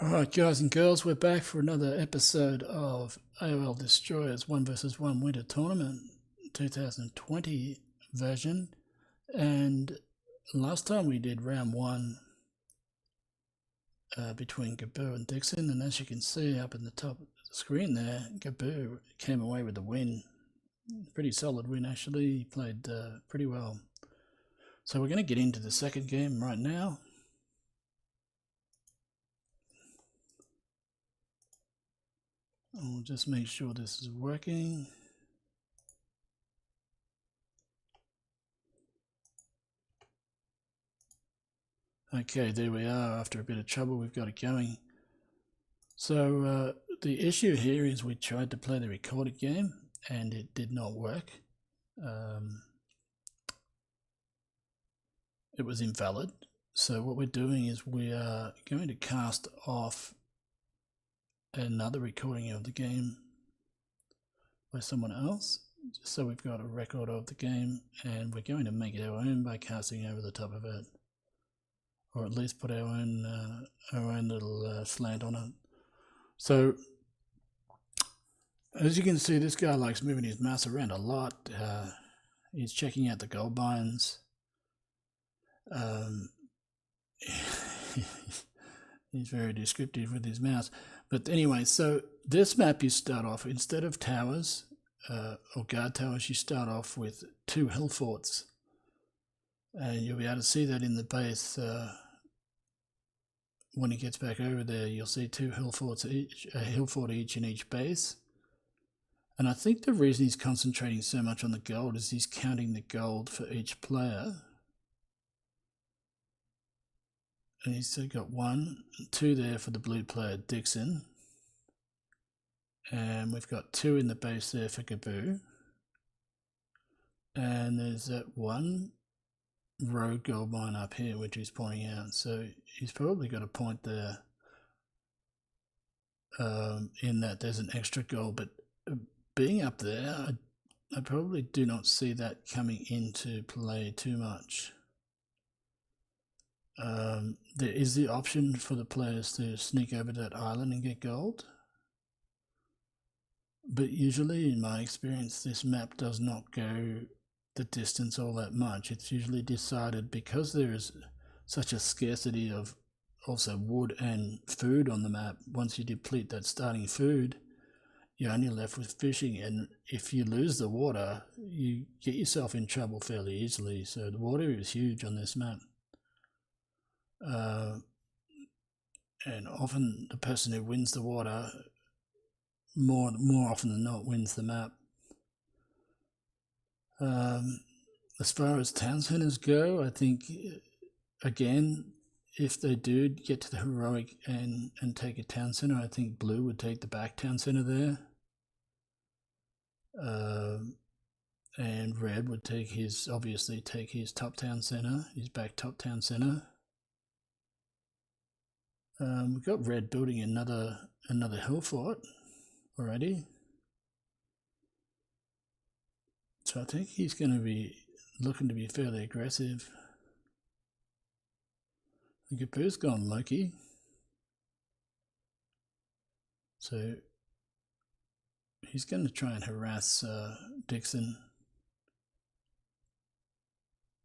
Alright, guys and girls, we're back for another episode of AOL Destroyers 1 vs 1 Winter Tournament 2020 version. And last time we did round 1 between Gaboo and Dixon, and as you can see up in the top of the screen there, Gaboo came away with the win. Pretty solid win actually, he played pretty well. So we're going to get into the second game right now. I'll just make sure this is working. Okay, there we are. After a bit of trouble, we've got it going. So the issue here is we tried to play the recorded game and it did not work. It was invalid. So what we're doing is we are going to cast off another recording of the game by someone else, just so we've got a record of the game, and we're going to make it our own by casting over the top of it, or at least put our own little slant on it. So as you can see, this guy likes moving his mouse around a lot. He's checking out the gold mines. He's very descriptive with his mouse. But anyway, so this map you start off, instead of towers or guard towers, you start off with 2 hill forts. And you'll be able to see that in the base. When he gets back over there, you'll see 2 hill forts each, a hill fort each in each base. And I think the reason he's concentrating so much on the gold is he's counting the gold for each player. And he's got 1 and 2 there for the blue player Dixon. And we've got 2 in the base there for Gaboo. And there's that 1 road gold mine up here which he's pointing out. So he's probably got a point there in that there's an extra gold. But being up there, I probably do not see that coming into play too much. There is the option for the players to sneak over to that island and get gold, but usually in my experience this map does not go the distance all that much. It's usually decided, because there is such a scarcity of also wood and food on the map. Once you deplete that starting food, you're only left with fishing, and if you lose the water, you get yourself in trouble fairly easily. So the water is huge on this map. And often the person who wins the water more often than not wins the map. As far as town centers go, I think again, if they do get to the heroic and take a town center, I think blue would take the back town center there, and red would take his top town center, his back top town center. We've got red building another hill fort already. So I think he's going to be looking to be fairly aggressive. Gaboo's gone Loki. So he's going to try and harass Dixon,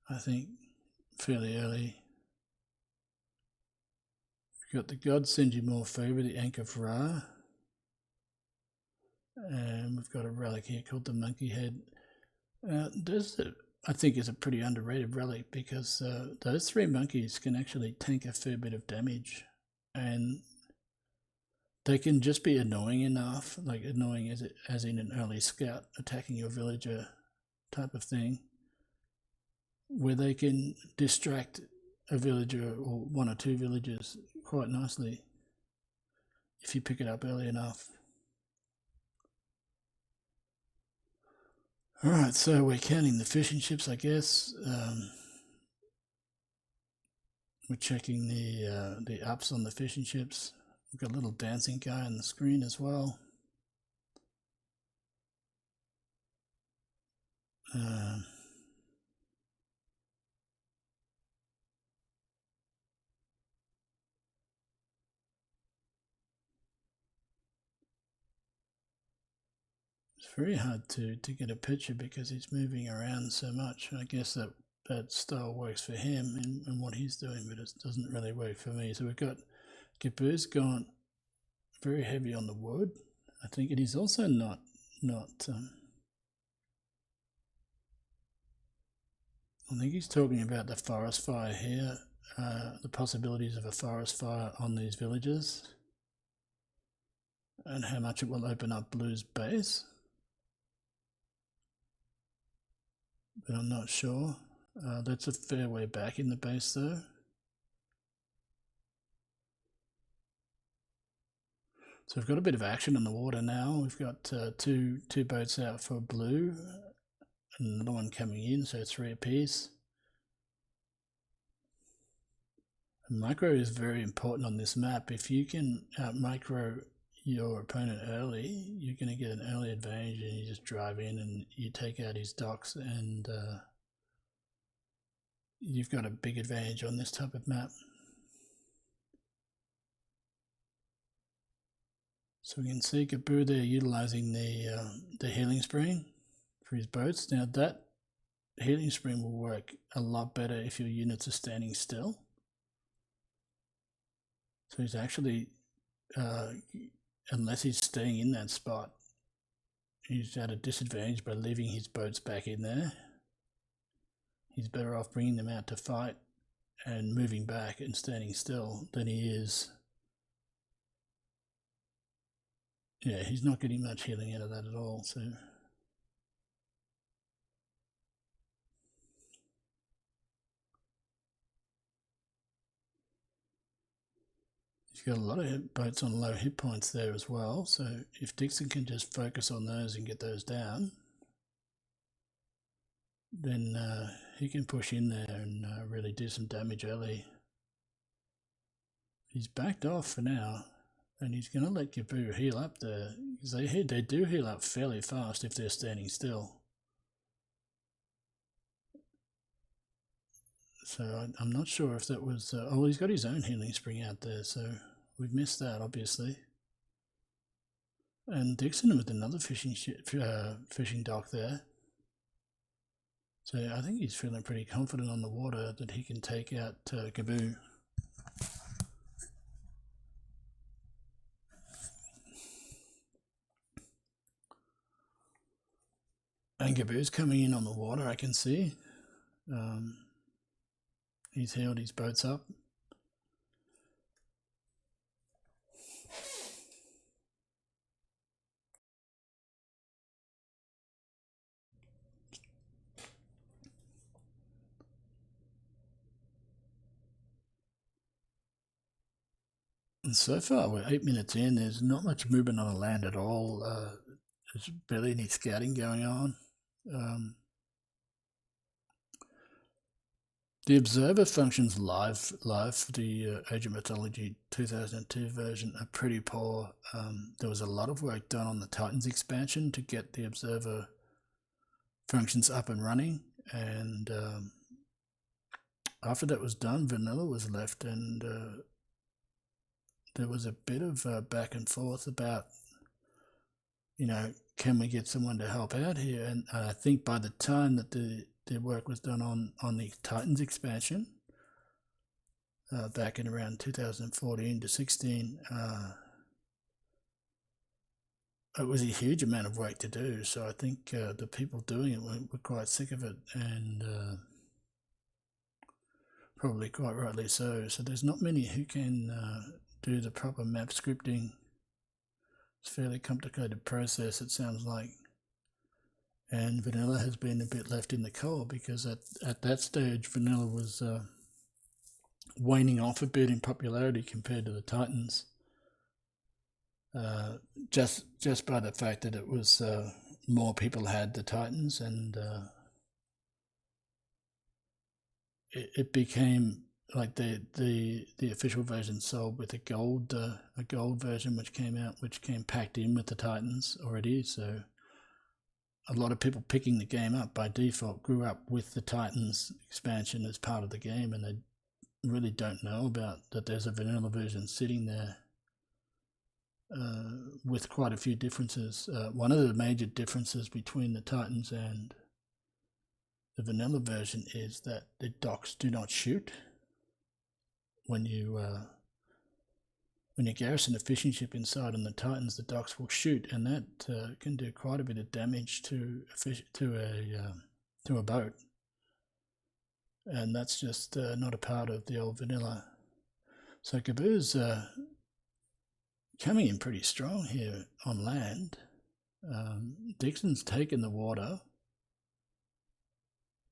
I think, fairly early. We've got the gods send you more favour, the Ankh of Ra. And we've got a relic here called the Monkey Head. I think is a pretty underrated relic, because those 3 monkeys can actually tank a fair bit of damage, and they can just be annoying enough, like annoying as in an early scout attacking your villager type of thing, where they can distract a villager or 1 or 2 villagers quite nicely if you pick it up early enough. Alright, so we're counting the fishing ships, I guess. We're checking the ups on the fishing ships. We've got a little dancing guy on the screen as well. It's very hard to get a picture because he's moving around so much. I guess that style works for him and what he's doing, but it doesn't really work for me. So we've got Gaboo's gone very heavy on the wood. I think it is also not I think he's talking about the forest fire here, the possibilities of a forest fire on these villages and how much it will open up Blue's base. But I'm not sure. That's a fair way back in the base though. So we've got a bit of action on the water now. We've got two boats out for Blue and another one coming in, so 3 apiece. And micro is very important on this map. If you can micro your opponent early, you're going to get an early advantage and you just drive in and you take out his docks and you've got a big advantage on this type of map. So we can see Gaboo there utilising the healing spring for his boats. Now that healing spring will work a lot better if your units are standing still. So he's actually, unless he's staying in that spot, he's at a disadvantage by leaving his boats back in there. He's better off bringing them out to fight and moving back and standing still than he is. Yeah, he's not getting much healing out of that at all, so. He's got a lot of boats on low hit points there as well, so if Dixon can just focus on those and get those down, then he can push in there and really do some damage early. He's backed off for now. And he's going to let Gaboo heal up there, because they do heal up fairly fast if they're standing still. So I'm not sure if that was... oh, he's got his own healing spring out there, so we've missed that, obviously. And Dixon with another fishing dock there. So I think he's feeling pretty confident on the water that he can take out Gaboo. And Gaboo's coming in on the water, I can see. He's healed his boats up. And so far, we're 8 minutes in, there's not much movement on the land at all. There's barely any scouting going on. The observer functions live for the Age of Mythology 2002 version are pretty poor. There was a lot of work done on the Titans expansion to get the observer functions up and running, and after that was done, vanilla was left, and there was a bit of back and forth about, can we get someone to help out here? And I think by the time that the work was done on the Titans expansion, back in around 2014 to 16, it was a huge amount of work to do. So I think the people doing it were quite sick of it, and probably quite rightly so. So there's not many who can do the proper map scripting. It's a fairly complicated process, it sounds like. And vanilla has been a bit left in the cold, because at that stage vanilla was waning off a bit in popularity compared to the Titans. Just by the fact that it was more people had the Titans, and it became like the official version sold with a gold version which came packed in with the Titans already. So a lot of people picking the game up by default grew up with the Titans expansion as part of the game, and they really don't know about that there's a vanilla version sitting there. with quite a few differences. One of the major differences between the Titans and the vanilla version is that the docks do not shoot. When you garrison a fishing ship inside on the Titans, the docks will shoot, and that can do quite a bit of damage to a boat. And that's just not a part of the old vanilla. So Gaboo's coming in pretty strong here on land. Dixon's taken the water,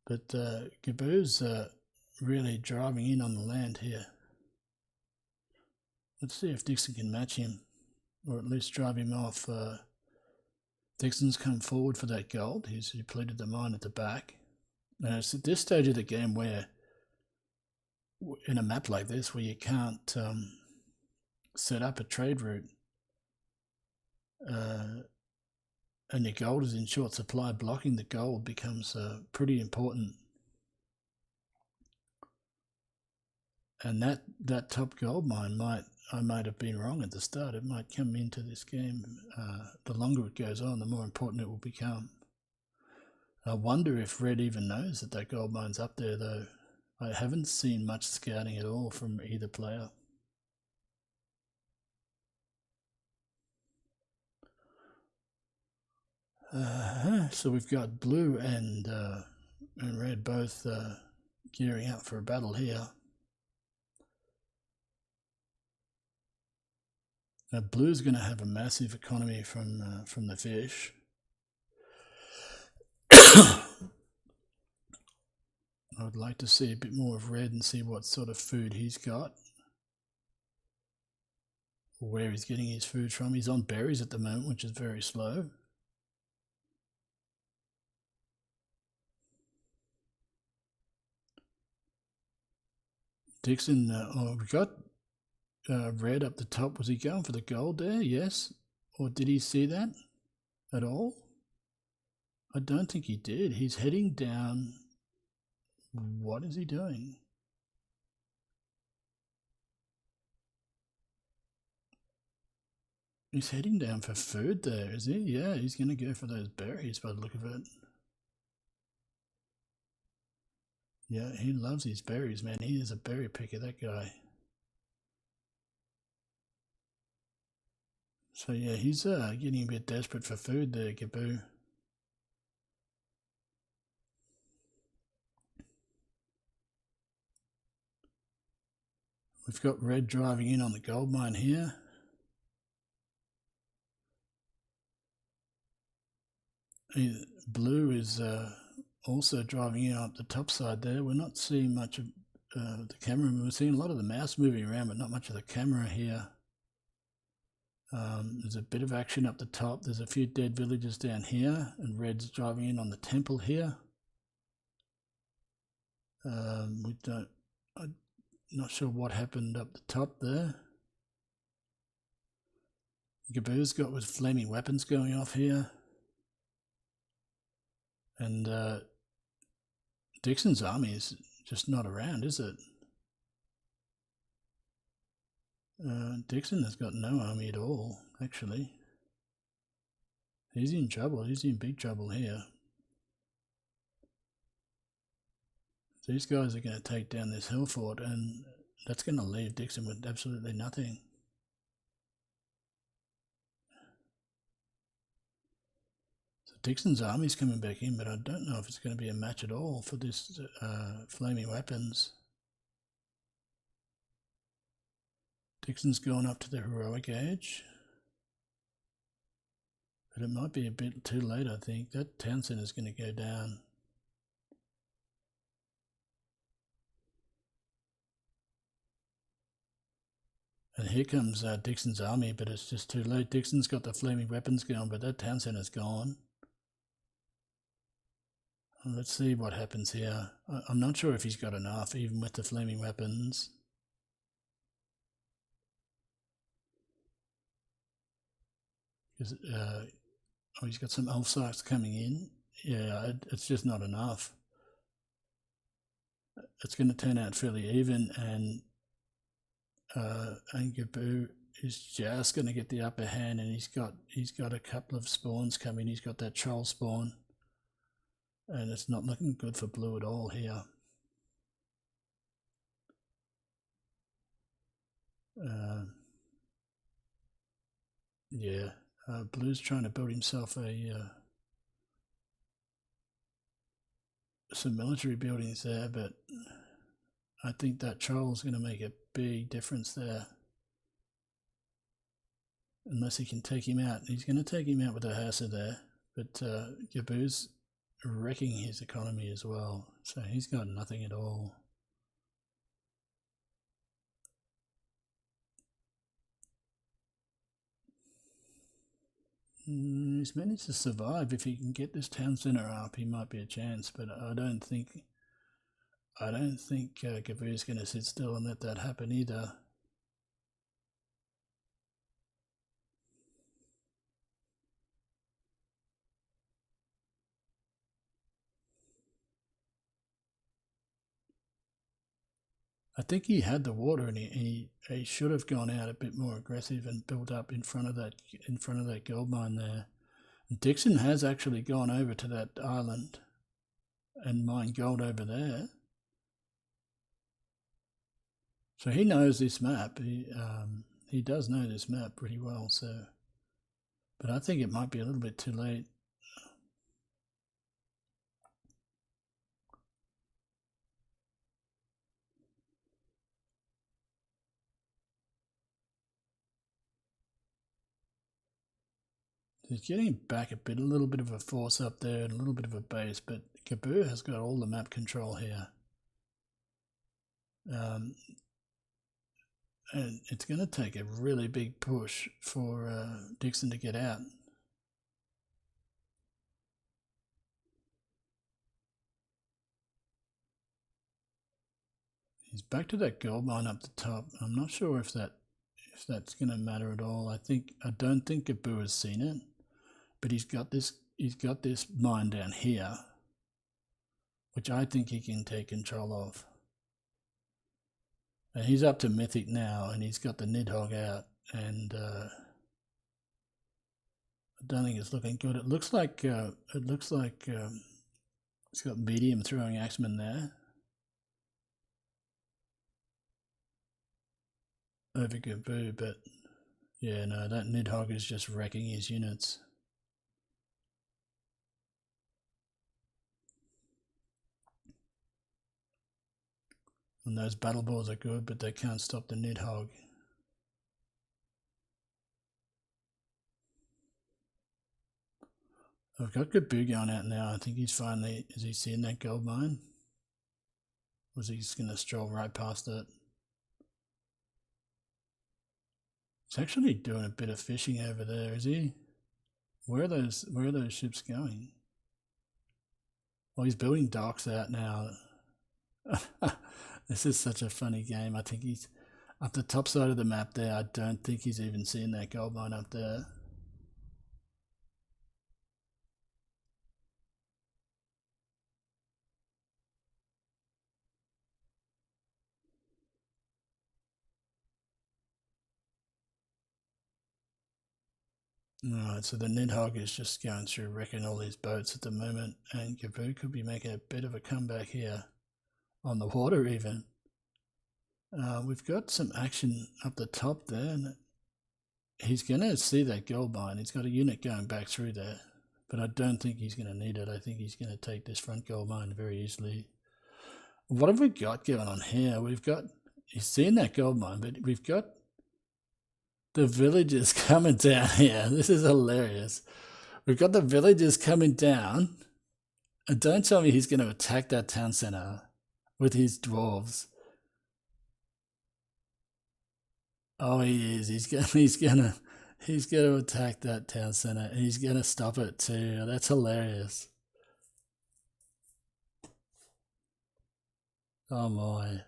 but Gaboo's really driving in on the land here. Let's see if Dixon can match him, or at least drive him off. Dixon's come forward for that gold. He's depleted the mine at the back. And it's at this stage of the game where, in a map like this, where you can't set up a trade route, and your gold is in short supply, blocking the gold becomes pretty important. And that top gold mine I might have been wrong at the start. It might come into this game. The longer it goes on, the more important it will become. I wonder if Red even knows that gold mine's up there, though. I haven't seen much scouting at all from either player. So we've got blue and red both gearing up for a battle here. Now blue's going to have a massive economy from the fish. I would like to see a bit more of red and see what sort of food he's got, or where he's getting his food from. He's on berries at the moment, which is very slow. Dixon, we got red up the top. Was he going for the gold there? Yes. Or did he see that at all? I don't think he did. He's heading down. What is he doing? He's heading down for food there, is he? Yeah, he's going to go for those berries by the look of it. Yeah, he loves his berries, man. He is a berry picker, that guy. So yeah, he's getting a bit desperate for food there, Gaboo. We've got red driving in on the gold mine here. Blue is also driving in up the top side there. We're not seeing much of the camera. We're seeing a lot of the mouse moving around, but not much of the camera here. There's a bit of action up the top. There's a few dead villagers down here, and red's driving in on the temple here. I'm not sure what happened up the top there. Gaboo's got with flaming weapons going off here. And Dixon's army is just not around, is it? Dixon has got no army at all, actually. He's in trouble. He's in big trouble here. These guys are going to take down this hill fort, and that's going to leave Dixon with absolutely nothing. So Dixon's army's coming back in, but I don't know if it's going to be a match at all for this flaming weapons. Dixon's gone up to the heroic age, but it might be a bit too late, I think. That town centre's going to go down. And here comes Dixon's army, but it's just too late. Dixon's got the flaming weapons going, but that town centre's gone. Let's see what happens here. I'm not sure if he's got enough, even with the flaming weapons. He's got some elf sykes coming in. Yeah, it's just not enough. It's going to turn out fairly even, and Gaboo is just going to get the upper hand, and he's got a couple of spawns coming. He's got that troll spawn, and it's not looking good for blue at all here. Yeah, blue's trying to build himself some military buildings there, but I think that troll's going to make a big difference there. Unless he can take him out. He's going to take him out with a Hassa there, but Gaboo's wrecking his economy as well, so he's got nothing at all. He's managed to survive. If he can get this town centre up, he might be a chance, but I don't think Gaboo's going to sit still and let that happen either. I think he had the water, and he should have gone out a bit more aggressive and built up in front of that gold mine there. Dixon has actually gone over to that island and mined gold over there, so he knows this map. He does know this map pretty well. So, but I think it might be a little bit too late. He's getting back a little bit of a force up there and a little bit of a base, but Gaboo has got all the map control here. And it's going to take a really big push for Dixon to get out. He's back to that gold mine up the top. I'm not sure if that's going to matter at all. I don't think Gaboo has seen it, but he's got this mine down here, which I think he can take control of. And he's up to Mythic now, and he's got the Nidhogg out, and I don't think it's looking good. It looks like it's got medium throwing axemen there over Gaboo, but yeah, no, that Nidhogg is just wrecking his units. And those battle balls are good, but they can't stop the Nidhogg. I've got Gaboo going out now. I think he's finally, is he seeing that gold mine? Or is he just going to stroll right past it? He's actually doing a bit of fishing over there, is he? Where are those ships going? Well, he's building docks out now. This is such a funny game. I think he's up the top side of the map there. I don't think he's even seeing that gold mine up there. Alright, so the Nidhogg is just going through wrecking all these boats at the moment, and Gaboo could be making a bit of a comeback here. On the water even. We've got some action up the top there, and he's going to see that gold mine. He's got a unit going back through there, but I don't think he's going to need it. I think he's going to take this front gold mine very easily. What have we got going on here? He's seen that gold mine, but we've got the villagers coming down here. This is hilarious. We've got the villagers coming down, and don't tell me he's going to attack that town centre with his dwarves. Oh, he is. He's gonna attack that town centre, and he's gonna stop it too. That's hilarious. Oh my.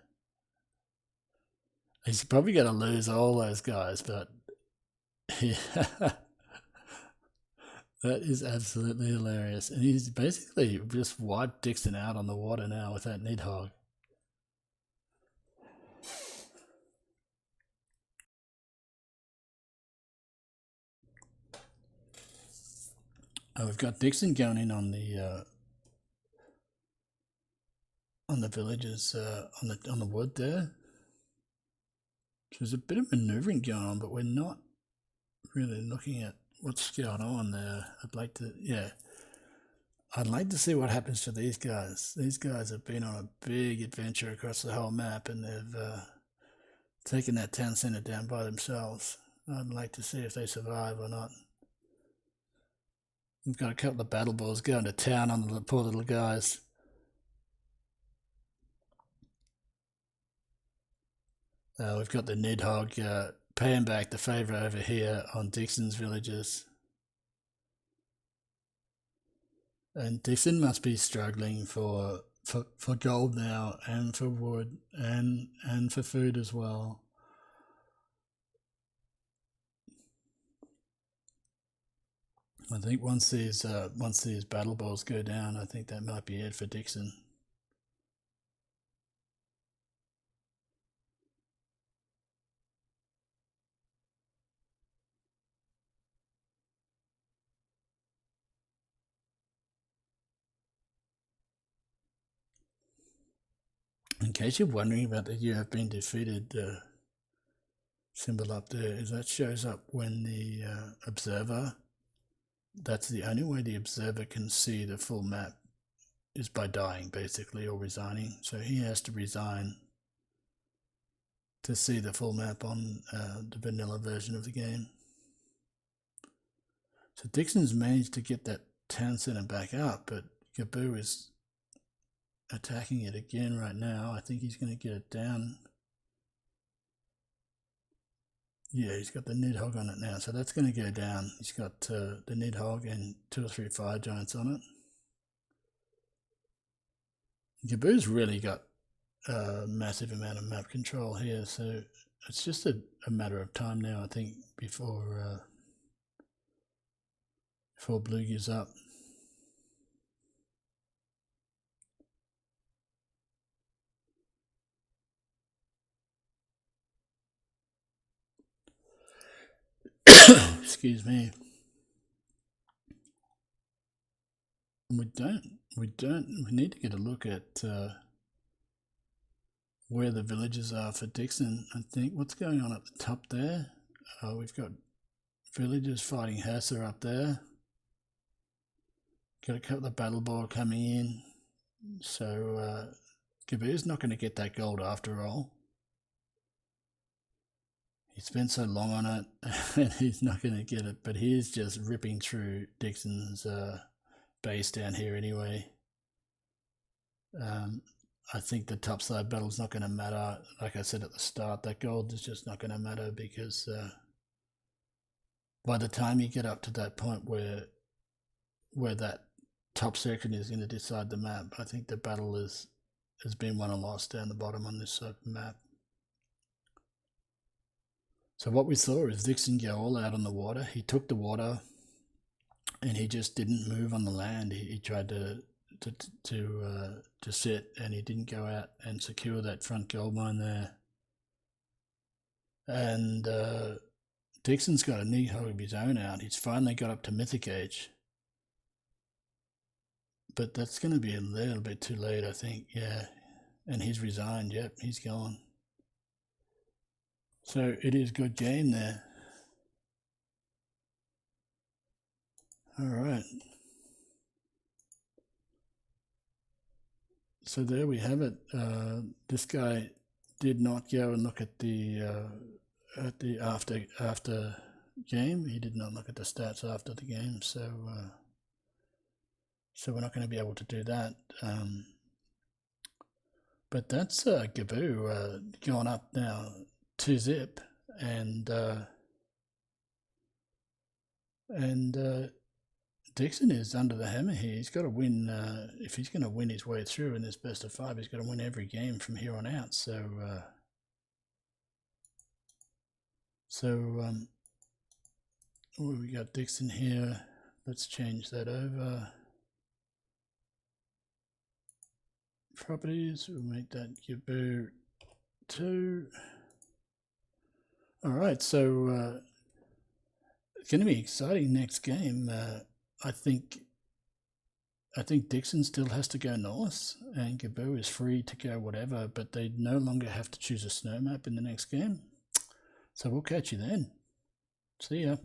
He's probably gonna lose all those guys, but yeah. That is absolutely hilarious. And he's basically just wiped Dixon out on the water now with that Nidhogg. we've got Dixon going in on the villages on the wood there. So there's a bit of manoeuvring going on, but we're not really looking at what's going on there. I'd like to see what happens to these guys. These guys have been on a big adventure across the whole map, and they've taken that town centre down by themselves. I'd like to see if they survive or not. We've got a couple of battle balls going to town on the poor little guys. We've got the Nidhogg paying back the favour over here on Dixon's villages. And Dixon must be struggling for gold now, and for wood, and for food as well. I think once these battle balls go down, I think that might be it for Dixon. In case you're wondering about the "you have been defeated" symbol up there, is that shows up when the observer. That's the only way the observer can see the full map, is by dying, basically, or resigning. So he has to resign to see the full map on the vanilla version of the game. So Dixon's managed to get that town centre back up, but Gaboo is attacking it again right now. I think he's going to get it down. Yeah, he's got the Nidhogg on it now, so that's going to go down. He's got the Nidhogg and 2 or 3 fire giants on it. Gaboo's really got a massive amount of map control here, so it's just a matter of time now, I think, before blue gives up. Excuse me. We need to get a look at where the villages are for Dixon. I think what's going on at the top there. We've got villagers fighting Hessa up there. Got a couple of battle ball coming in. So Gaboo's not going to get that gold after all. He spent so long on it, and he's not going to get it, but he is just ripping through Dixon's base down here anyway. I think the topside battle's not going to matter. Like I said at the start, that gold is just not going to matter, because by the time you get up to that point where that top section is going to decide the map, I think the battle has been won or lost down the bottom on this map. So what we saw is Dixon go all out on the water. He took the water, and he just didn't move on the land. He tried to sit, and he didn't go out and secure that front gold mine there. And Dixon's got a Nidhogg of his own out. He's finally got up to Mythic Age. But that's going to be a little bit too late, I think, yeah. And he's resigned, yep, he's gone. So it is good game there. All right. So there we have it. This guy did not go and look at the after game. He did not look at the stats after the game. So we're not going to be able to do that. But that's Gaboo going up now 2-zip, and Dixon is under the hammer here. He's got to win. If he's going to win his way through in this best of 5, he's got to win every game from here on out. So we got Dixon here. Let's change that over. Properties, we'll make that Gaboo 2. All right, so it's going to be exciting next game. I think Dixon still has to go Norse, and Gaboo is free to go whatever, but they no longer have to choose a snow map in the next game. So we'll catch you then. See ya.